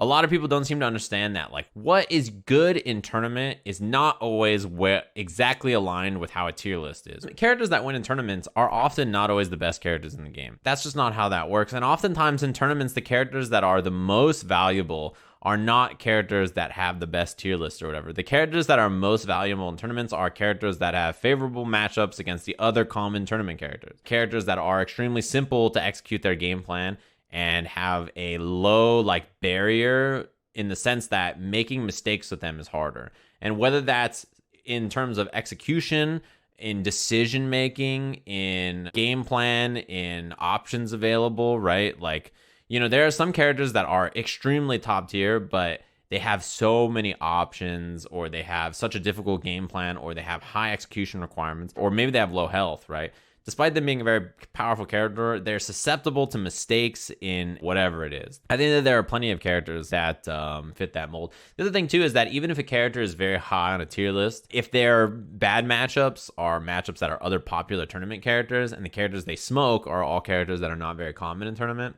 A lot of people don't seem to understand that. Like, what is good in tournament is not always exactly aligned with how a tier list is. Characters that win in tournaments are often not always the best characters in the game. That's just not how that works. And oftentimes in tournaments, the characters that are the most valuable are not characters that have the best tier list or whatever. The characters that are most valuable in tournaments are characters that have favorable matchups against the other common tournament characters. Characters that are extremely simple to execute their game plan and have a low barrier in the sense that making mistakes with them is harder. And whether that's in terms of execution, in decision making, in game plan, in options available, right? Like, there are some characters that are extremely top tier, but they have so many options, or they have such a difficult game plan, or they have high execution requirements, or maybe they have low health, right? Despite them being a very powerful character, they're susceptible to mistakes in whatever it is. I think that there are plenty of characters that fit that mold. The other thing, too, is that even if a character is very high on a tier list, if their bad matchups are matchups that are other popular tournament characters, and the characters they smoke are all characters that are not very common in tournament,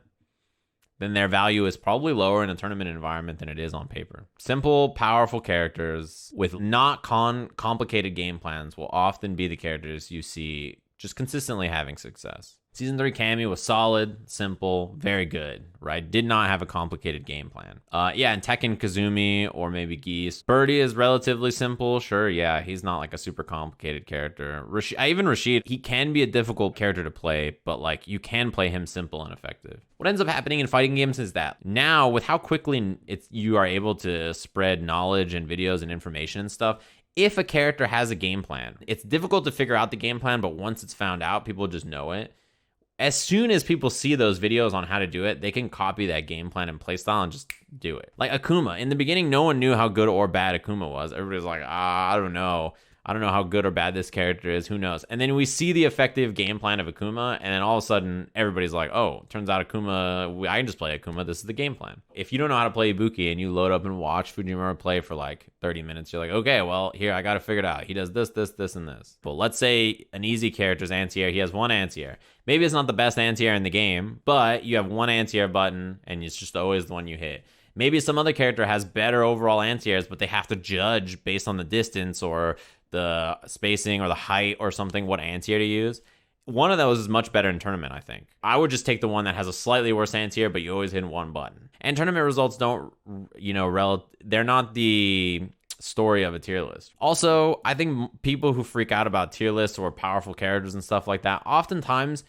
then their value is probably lower in a tournament environment than it is on paper. Simple, powerful characters with not complicated game plans will often be the characters you see just consistently having success. Season 3 Cammy was solid, simple, very good, right? Did not have a complicated game plan. And Tekken Kazumi or maybe Geese. Birdie is relatively simple, sure, yeah, he's not like a super complicated character. Even Rashid, he can be a difficult character to play, but you can play him simple and effective. What ends up happening in fighting games is that now, with how quickly you are able to spread knowledge and videos and information and stuff, if a character has a game plan, it's difficult to figure out the game plan, but once it's found out, people just know it. As soon as people see those videos on how to do it, they can copy that game plan and playstyle and just do it. Like Akuma. In the beginning, no one knew how good or bad Akuma was. Everybody was like, I don't know. I don't know how good or bad this character is. Who knows? And then we see the effective game plan of Akuma, and then all of a sudden, everybody's like, oh, turns out Akuma, I can just play Akuma. This is the game plan. If you don't know how to play Ibuki and you load up and watch Fujimura play for 30 minutes, you're like, okay, well, here, I got to figure it out. He does this, this, this, and this. But let's say an easy character is anti-air. He has one anti-air. Maybe it's not the best anti-air in the game, but you have one anti-air button, and it's just always the one you hit. Maybe some other character has better overall anti-airs, but they have to judge based on the distance or the spacing or the height or something what anti-air to use. One of those is much better in tournament, I think. I would just take the one that has a slightly worse anti-air, but you always hit one button. And tournament results don't, they're not the story of a tier list. Also, I think people who freak out about tier lists or powerful characters and stuff like that, oftentimes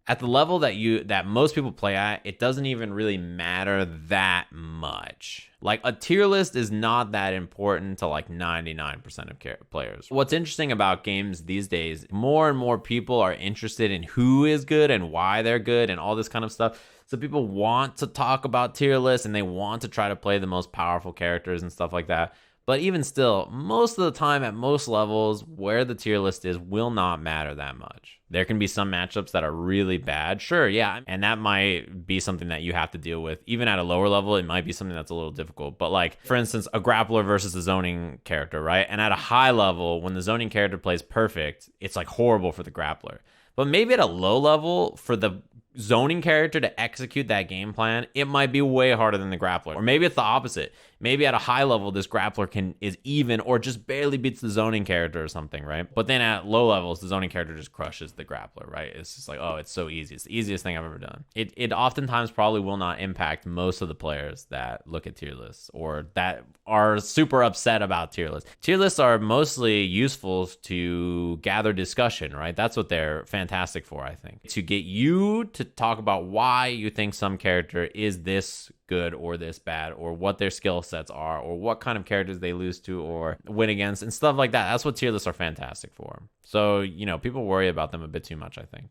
at the level that most people play at, it doesn't even really matter that much. Like, a tier list is not that important to 99% of players. What's interesting about games these days, more and more people are interested in who is good and why they're good and all this kind of stuff. So people want to talk about tier lists and they want to try to play the most powerful characters and stuff like that. But even still, most of the time at most levels, where the tier list is will not matter that much. There can be some matchups that are really bad. Sure, yeah. And that might be something that you have to deal with. Even at a lower level, it might be something that's a little difficult. But for instance, a grappler versus a zoning character, right? And at a high level, when the zoning character plays perfect, it's horrible for the grappler. But maybe at a low level, for the zoning character to execute that game plan, it might be way harder than the grappler. Or maybe it's the opposite. Maybe at a high level, this grappler is even or just barely beats the zoning character or something, right? But then at low levels, the zoning character just crushes the grappler, right? It's just oh, it's so easy. It's the easiest thing I've ever done. It oftentimes probably will not impact most of the players that look at tier lists or that are super upset about tier lists. Tier lists are mostly useful to gather discussion, right? That's what they're fantastic for, I think. To get you to talk about why you think some character is this good or this bad, or what their skill sets are, or what kind of characters they lose to or win against and stuff like that. That's what tier lists are fantastic for. So, people worry about them a bit too much, I think.